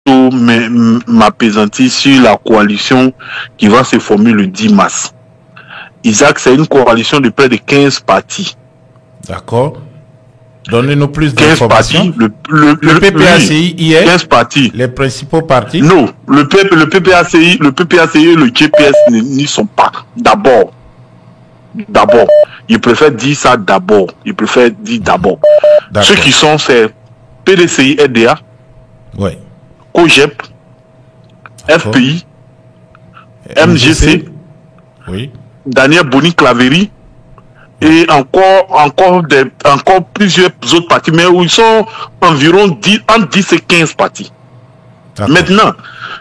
m'apaisantir sur la coalition qui va se former le 10 mars. Isaac, c'est une coalition de près de 15 partis. D'accord. Donnez-nous plus d'informations. Le PPACI y est 15 partis. Les principaux partis? Non, le PPACI et le GPS n'y sont pas. D'abord. Ils préfèrent dire ça d'abord. Ceux qui sont, c'est PDCI, RDA, oui. COGEP, FPI, MGC, oui. Daniel Boni-Claverie, et encore plusieurs autres partis, mais où ils sont environ entre 10 et 15 partis. Maintenant,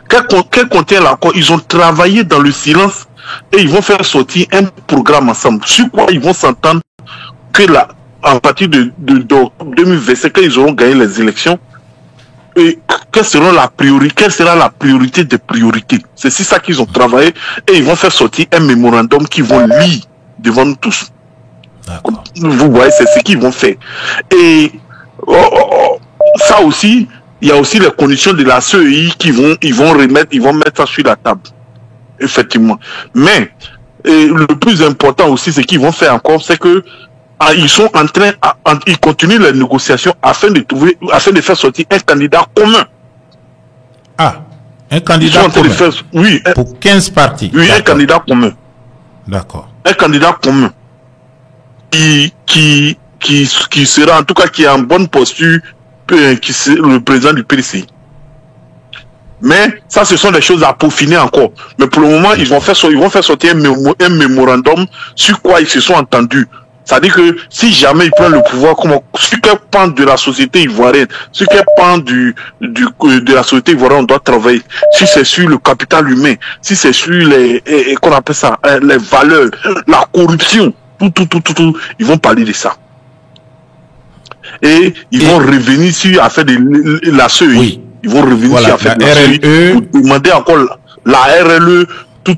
quel contient l'accord? Ils ont travaillé dans le silence et ils vont faire sortir un programme ensemble. Sur quoi ils vont s'entendre que à partir de 2025, quand ils auront gagné les élections, et quelle sera la priorité des priorités? C'est ça qu'ils ont travaillé et ils vont faire sortir un mémorandum qu'ils vont lire devant nous tous. Vous voyez, c'est ce qu'ils vont faire. Et ça aussi, il y a aussi les conditions de la CEI ils vont mettre ça sur la table. Effectivement. Mais le plus important aussi, ce qu'ils vont faire encore, c'est que ils sont en train, ils continuent les négociations afin de faire sortir un candidat commun. Ah, un candidat commun. Oui. Pour 15 partis. Oui, un candidat commun. D'accord. Un candidat commun qui sera, en tout cas, qui est en bonne posture, qui est le président du PDCI. Mais ça, ce sont des choses à peaufiner encore. Mais pour le moment, ils vont faire sortir un mémorandum sur quoi ils se sont entendus. C'est-à-dire que si jamais ils prennent le pouvoir, sur quel pan de la société ivoirienne, sur quel pan de la société ivoirienne on doit travailler, si c'est sur le capital humain, si c'est sur qu'on appelle ça, les valeurs, la corruption, tout, ils vont parler de ça. Et ils vont revenir sur l'affaire de la CEI. Oui. Ils vont revenir sur l'affaire de la CEI pour demander encore la RLE, tout.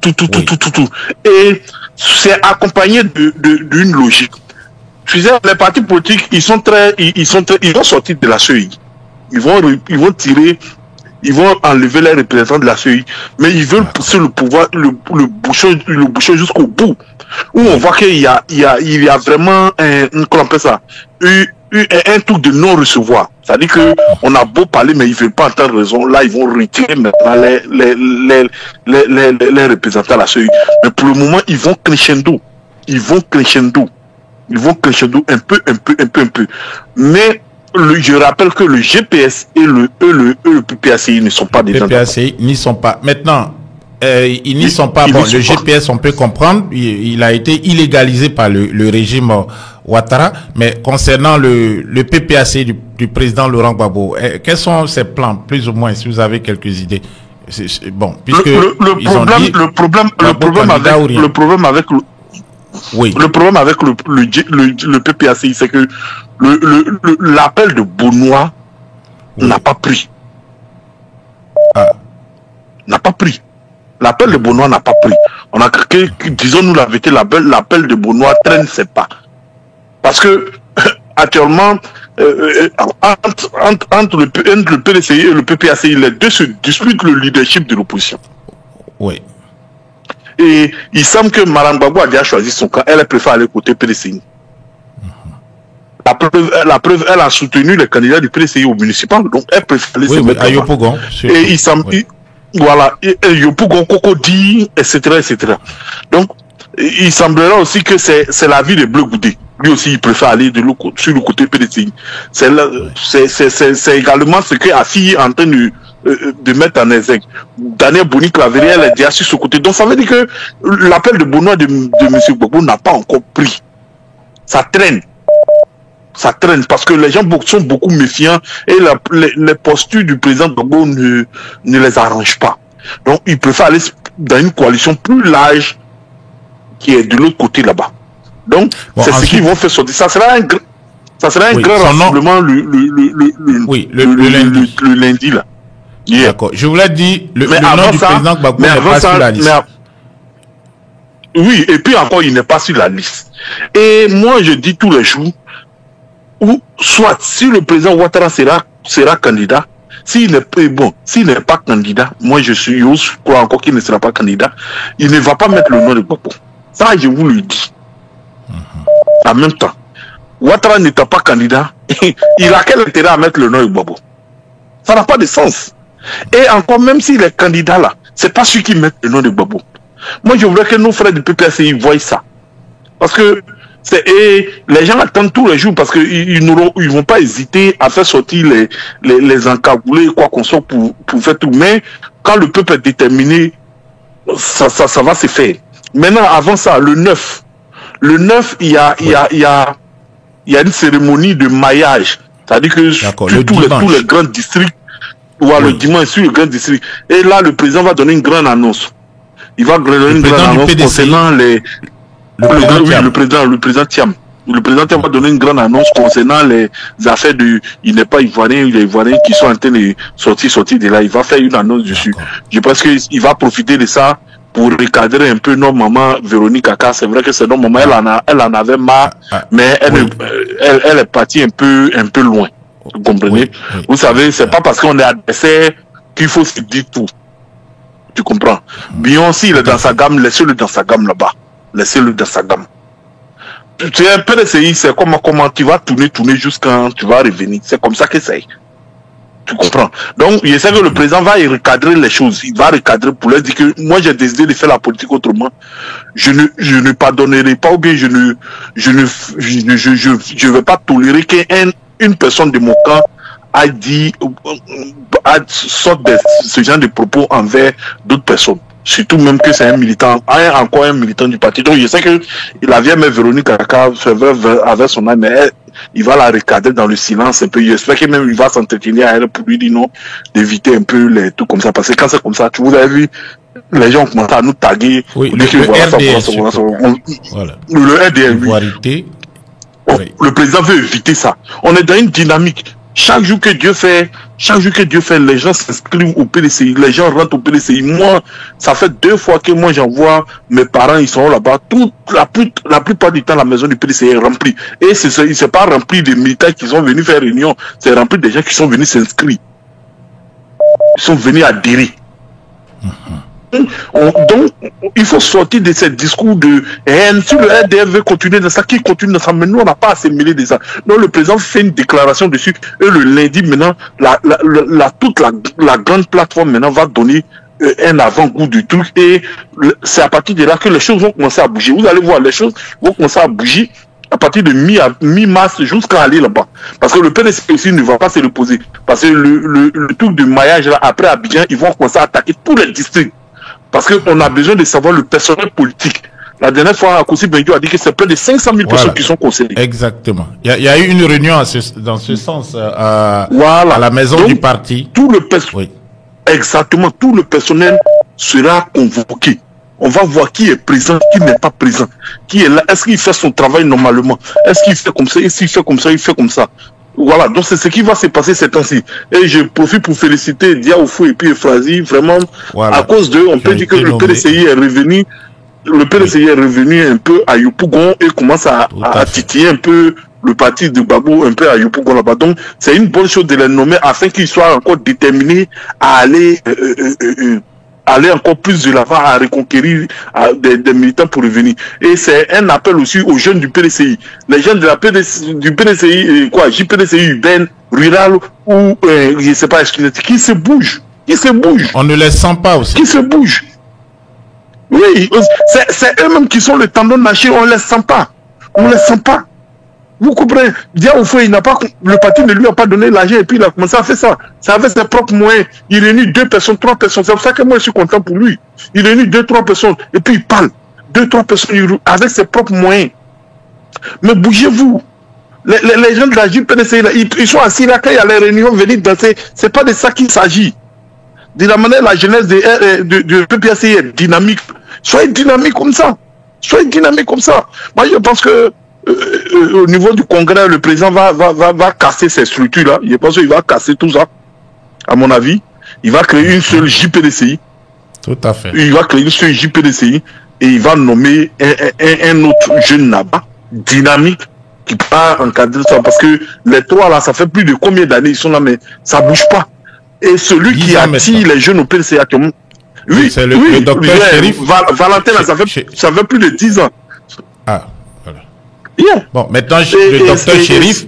Et c'est accompagné d'une logique. Je disais, les partis politiques, ils vont sortir de la CEI. Ils vont enlever les représentants de la CEI, mais ils veulent pousser le pouvoir, le bouchon jusqu'au bout. Où on voit qu'il y a vraiment qu'on appelle ça, un truc de non-recevoir. C'est-à-dire qu'on a beau parler, mais ils ne veulent pas entendre raison. Là, ils vont retirer maintenant les représentants de la CEI. Mais pour le moment, ils vont crescendo. Un peu. Mais je rappelle que le GPS et le PPACI ne sont pas des PPACI n'y sont pas. Maintenant, ils n'y sont pas. Bon, le GPS, on peut comprendre, il a été illégalisé par le régime Ouattara. Mais concernant le PPACI du président Laurent Gbagbo, quels sont ses plans, plus ou moins, si vous avez quelques idées? Bon, puisque le problème avec le PPACI, c'est que l'appel de Benoît n'a pas pris. N'a pas pris. L'appel de Benoît n'a pas pris. On a craqué, disons-nous la vérité, l'appel de Benoît traîne ses pas. Parce que, actuellement, entre le PDCI et le PPACI, les deux se disputent le leadership de l'opposition. Oui. Et il semble que Mme Gbagbo a déjà choisi son camp. Elle préfère aller côté PDCI. La preuve, elle a soutenu les candidats du PDCI au municipal. Donc, elle préfère aller se mettre à Yopougon. Et il semble... Voilà, et Yopougon, Cocody, etc. Donc, il semblerait aussi que c'est la vie de Bleu Goudé. Lui aussi, il préfère aller sur le côté PDCI. C'est également ce que Afi est en train de mettre en exergue. Daniel Boni-Claverie, elle est déjà sur ce côté. Donc, ça veut dire que l'appel de Benoît de M. Gbagbo n'a pas encore pris. Ça traîne parce que les gens sont beaucoup méfiants et les postures du président Gbagbo ne les arrangent pas. Donc, il préfère aller dans une coalition plus large qui est de l'autre côté là-bas. Donc, c'est ce qu'ils vont faire sortir. Ça sera un grand rassemblement le lundi là. Yeah. D'accord. Je voulais dire, le nom du président Gbagbo n'est pas sur la liste. Oui, et puis encore, il n'est pas sur la liste. Et moi, je dis tous les jours, ou soit si le président Ouattara sera candidat, s'il n'est pas candidat, moi je crois encore qu'il ne sera pas candidat, il ne va pas mettre le nom de Gbagbo. Ça, je vous le dis. En même temps, Ouattara n'étant pas candidat, il a quel intérêt à mettre le nom de Gbagbo? Ça n'a pas de sens. Et encore, même s'il est candidat là, c'est pas celui qui met le nom de Gbagbo. Moi, je voudrais que nos frères du PPACI voient ça. Parce que les gens attendent tous les jours parce qu'ils ne vont pas hésiter à faire sortir les encagoulés, quoi qu'on soit, pour faire tout. Mais quand le peuple est déterminé, ça va se faire. Maintenant, avant ça, le 9, il y a une cérémonie de maillage. C'est-à-dire que sur tous les grands districts, le dimanche sur le grand district. Et là, le président va donner une grande annonce. Il va donner une grande annonce concernant le président Thiam. Le président Thiam va donner une grande annonce concernant les affaires il n'est pas ivoirien, les Ivoiriens qui sont en train de sortir de là. Il va faire une annonce dessus. Je pense qu'il va profiter de ça pour recadrer un peu notre maman Véronique Kaka. C'est vrai que c'est notre maman, elle en avait marre, mais elle est partie un peu loin. Vous comprenez? Vous savez, c'est pas parce qu'on est adversaire qu'il faut se dire tout. Tu comprends? Beyoncé, il est dans sa gamme, laissez-le dans sa gamme là-bas. Laissez-le dans sa gamme. Tu es un peu d'essayer, c'est comment tu vas tourner jusqu'à tu vas revenir. C'est comme ça que c'est. Tu comprends? Donc, je sais que le président va recadrer les choses. Il va recadrer pour leur dire que moi, j'ai décidé de faire la politique autrement. Je ne pardonnerai pas, ou bien je vais pas tolérer qu'une personne de mon camp sorte de ce genre de propos envers d'autres personnes. Surtout même que c'est un militant, encore un militant du parti. Donc je sais que la vieille mère Véronique Kaka avec son âme, mais il va la recadrer dans le silence un peu. J'espère que même il va s'entretenir à elle pour lui dire non, d'éviter un peu les trucs comme ça. Parce que quand c'est comme ça, vous avez vu, les gens ont commencé à nous taguer. Oui, le RDR. Le président veut éviter ça. On est dans une dynamique. Chaque jour que Dieu fait, les gens s'inscrivent au PDCI, les gens rentrent au PDCI. Moi, ça fait 2 fois que moi j'envoie mes parents, ils sont là-bas. La plupart du temps, la maison du PDCI est remplie. Et c'est pas rempli de militaires qui sont venus faire réunion, c'est rempli de gens qui sont venus s'inscrire. Ils sont venus adhérer. Donc, il faut sortir de ce discours de haine. Si le RDR veut continuer dans ça, qui continue dans ça? Mais nous, on n'a pas assez mêlé de ça. Donc, le président fait une déclaration dessus. Et le lundi, maintenant, toute la grande plateforme maintenant va donner un avant-goût du truc. Et c'est à partir de là que les choses vont commencer à bouger. Vous allez voir, les choses vont commencer à bouger à partir de mi-mars jusqu'à aller là-bas. Parce que le PDC aussi ne va pas se reposer. Parce que le truc de maillage, là, après Abidjan, ils vont commencer à attaquer tous les districts. Parce qu'on a besoin de savoir le personnel politique. La dernière fois, Akossi Benjo a dit que c'est près de 500 000 personnes qui sont concernées. Exactement. Il y a eu une réunion dans ce sens à la maison du parti. Exactement. Tout le personnel sera convoqué. On va voir qui est présent, qui n'est pas présent. Qui est là. Est-ce qu'il fait son travail normalement? Est-ce qu'il fait comme ça? Est-ce qu'il fait comme ça? Il fait comme ça. Voilà, donc c'est ce qui va se passer ces temps-ci. Et je profite pour féliciter Diaoufou et puis Efrazi, vraiment, à cause d'eux, on peut dire que le PDCI est revenu, un peu à Yopougon et commence à titiller un peu le parti de Gbagbo un peu à Yopougon là-bas. Donc, c'est une bonne chose de les nommer afin qu'ils soient encore déterminés à aller encore plus de l'avant, à reconquérir des militants pour revenir. Et c'est un appel aussi aux jeunes du PDCI. Les jeunes du PDCI, JPDCI urbaine, rural ou, je ne sais pas, qui se bougent. On ne les sent pas aussi. Qui se bougent. Oui, c'est eux-mêmes qui sont le tendon d'Achille, on ne les sent pas. Vous comprenez? Diaoufou, le parti ne lui a pas donné l'argent et puis il a commencé à faire ça. C'est avec ses propres moyens. Il réunit 2 personnes, 3 personnes. C'est pour ça que moi je suis content pour lui. Il réunit 2, 3 personnes et puis il parle. 2, 3 personnes avec ses propres moyens. Mais bougez-vous. Les gens de la JPDC, ils sont assis là quand il y a les réunions, venir danser. C'est pas de ça qu'il s'agit. De la manière la jeunesse de PPACI est dynamique. Soyez dynamique comme ça. Moi je pense que au niveau du congrès, le président va casser ces structures-là. Je pense qu'il va casser tout ça, à mon avis. Il va créer une seule JPDCI. Tout à fait. Il va créer une seule JPDCI et il va nommer un autre jeune là-bas, dynamique, qui va encadrer ça. Parce que les 3 là, ça fait plus de combien d'années ils sont là, mais ça bouge pas. Et celui qui attire les jeunes au PDCI actuellement, oui, c'est le docteur Chérif. Valentin, ça fait plus de 10 ans. Ah, voilà. Yeah. Bon, maintenant, le docteur Chérif,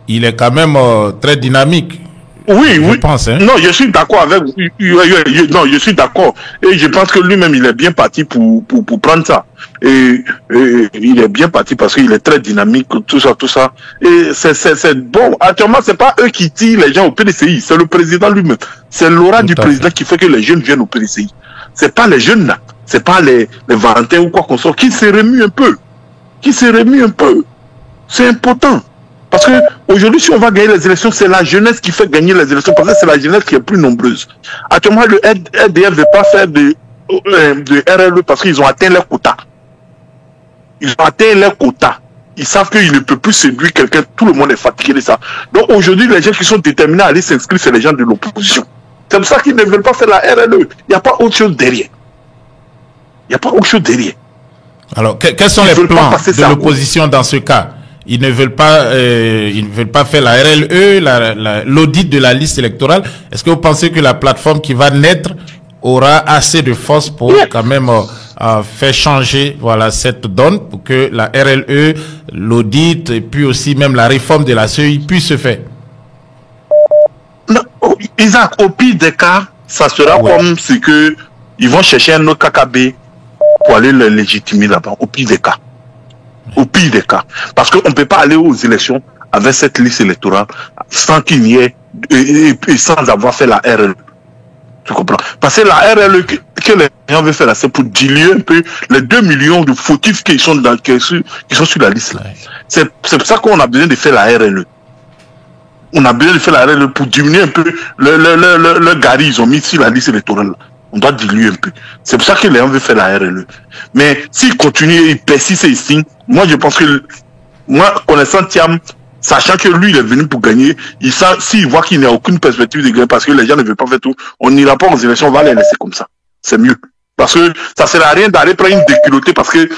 il est quand même très dynamique. Oui, je pense, hein. Non, je suis d'accord avec. Non, je suis d'accord. Et je pense que lui-même, il est bien parti pour prendre ça. Et il est bien parti parce qu'il est très dynamique, tout ça, tout ça. Et c'est bon. Actuellement, c'est pas eux qui tirent les gens au PDCI, c'est le président lui-même. C'est l'aura du président qui fait que les jeunes viennent au PDCI. C'est pas les jeunes là, c'est pas les Valentins ou quoi qu'on soit qui se remuent un peu. C'est important. Parce que aujourd'hui, si on va gagner les élections, c'est la jeunesse qui fait gagner les élections, parce que c'est la jeunesse qui est plus nombreuse. Actuellement, le RDF ne veut pas faire de RLE parce qu'ils ont atteint leur quota. Ils savent qu'ils ne peuvent plus séduire quelqu'un, tout le monde est fatigué de ça. Donc aujourd'hui, les gens qui sont déterminés à aller s'inscrire, c'est les gens de l'opposition. C'est pour ça qu'ils ne veulent pas faire la RLE. Il n'y a pas autre chose derrière. Alors, quels sont les plans de l'opposition dans ce cas? Ils ne veulent pas faire la RLE, l'audit de la liste électorale. Est-ce que vous pensez que la plateforme qui va naître aura assez de force pour quand même faire changer cette donne pour que la RLE, l'audit et puis aussi même la réforme de la CEI puisse se faire? Non, Isaac, au pire des cas, ça sera comme si ils vont chercher un autre KKB pour aller le légitimer là-bas, au pire des cas. Parce qu'on ne peut pas aller aux élections avec cette liste électorale sans qu'il n'y ait et sans avoir fait la RLE. Tu comprends? Parce que la RLE que les gens veulent faire là, c'est pour diluer un peu les 2 millions de fautifs qui sont sur la liste là. C'est pour ça qu'on a besoin de faire la RLE. On a besoin de faire la RLE pour diminuer un peu le gari ils ont mis sur la liste électorale. On doit diluer un peu. C'est pour ça que les gens veulent faire la RLE. Mais s'ils continuent et ils persistent ici, moi je pense que, connaissant Thiam, sachant que lui il est venu pour gagner, s'il voit qu'il n'y a aucune perspective de gagner parce que les gens ne veulent pas faire tout, on n'ira pas aux élections, on va les laisser comme ça. C'est mieux. Parce que ça ne sert à rien d'aller prendre une déculottée parce que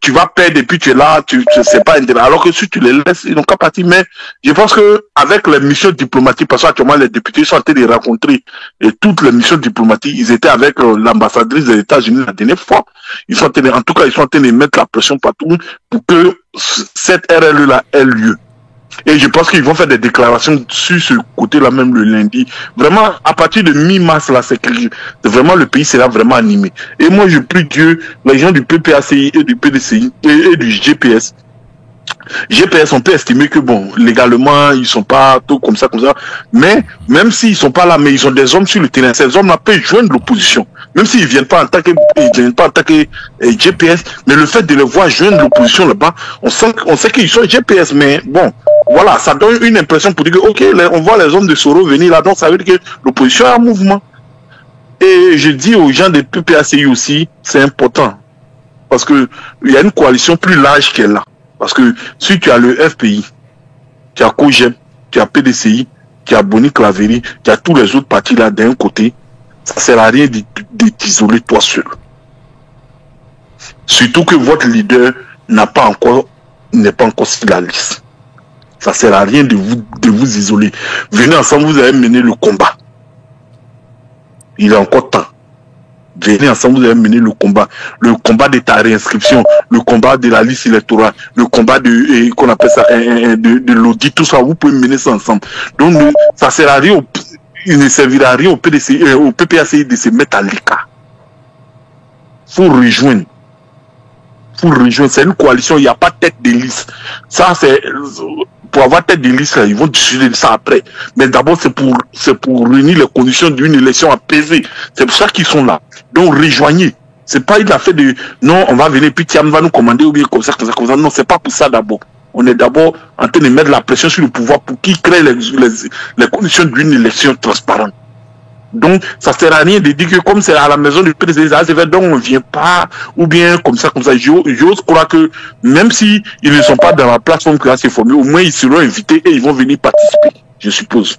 tu vas perdre et puis tu es là, c'est pas intéressant. Alors que si tu les laisses, ils n'ont qu'à partir. Mais je pense que avec les missions diplomatiques, parce qu'actuellement les députés sont en train de rencontrer et toutes les missions diplomatiques, ils étaient avec l'ambassadrice des États-Unis la dernière fois. Ils sont en train de mettre la pression partout pour que cette RLE-là ait lieu. Et je pense qu'ils vont faire des déclarations sur ce côté-là même le lundi. Vraiment, à partir de mi-mars, là, c'est vraiment le pays sera vraiment animé. Et moi, je prie Dieu, les gens du PPACI et du PDCI et du GPS, on peut estimer que bon, légalement, ils sont pas tout comme ça, mais même s'ils sont pas là, mais ils ont des hommes sur le terrain, ces hommes-là peuvent joindre l'opposition, même s'ils viennent pas attaquer GPS, mais le fait de les voir joindre l'opposition là-bas, on sait qu'ils sont GPS, mais bon, voilà, ça donne une impression pour dire que, ok, on voit les hommes de Soro venir là, donc ça veut dire que l'opposition est en mouvement. Et je dis aux gens de PPACI aussi, c'est important, parce que il y a une coalition plus large qu'elle là. Parce que si tu as le FPI, tu as COGEP, tu as PDCI, tu as Boni Claveri, tu as tous les autres partis là d'un côté, ça ne sert à rien de t'isoler toi seul. Surtout que votre leader n'est pas encore sur la liste. Ça ne sert à rien de vous isoler. Venez ensemble, vous allez mener le combat. Il est encore temps. Venez ensemble, vous allez mener le combat de ta réinscription, le combat de la liste électorale, le combat qu'on appelle ça, de l'audit, tout ça, vous pouvez mener ça ensemble. Donc, ça sert à rien, il ne servira à rien au PPACI de se mettre à l'écart. Faut rejoindre. C'est une coalition, il n'y a pas de tête de liste. Ça, c'est, pour avoir tête de liste, ils vont décider de ça après. Mais d'abord, c'est pour réunir les conditions d'une élection apaisée. C'est pour ça qu'ils sont là. Donc, rejoignez. C'est pas une affaire de, non, on va venir, puis Thiam va nous commander, ou bien comme ça. Non, c'est pas pour ça d'abord. On est d'abord en train de mettre la pression sur le pouvoir pour qu'il crée les conditions d'une élection transparente. Donc, ça ne sert à rien de dire que comme c'est à la maison du président, donc on ne vient pas, ou bien comme ça. J'ose croire que même si ils ne sont pas dans la plateforme qui va se former, au moins ils seront invités et ils vont venir participer. Je suppose.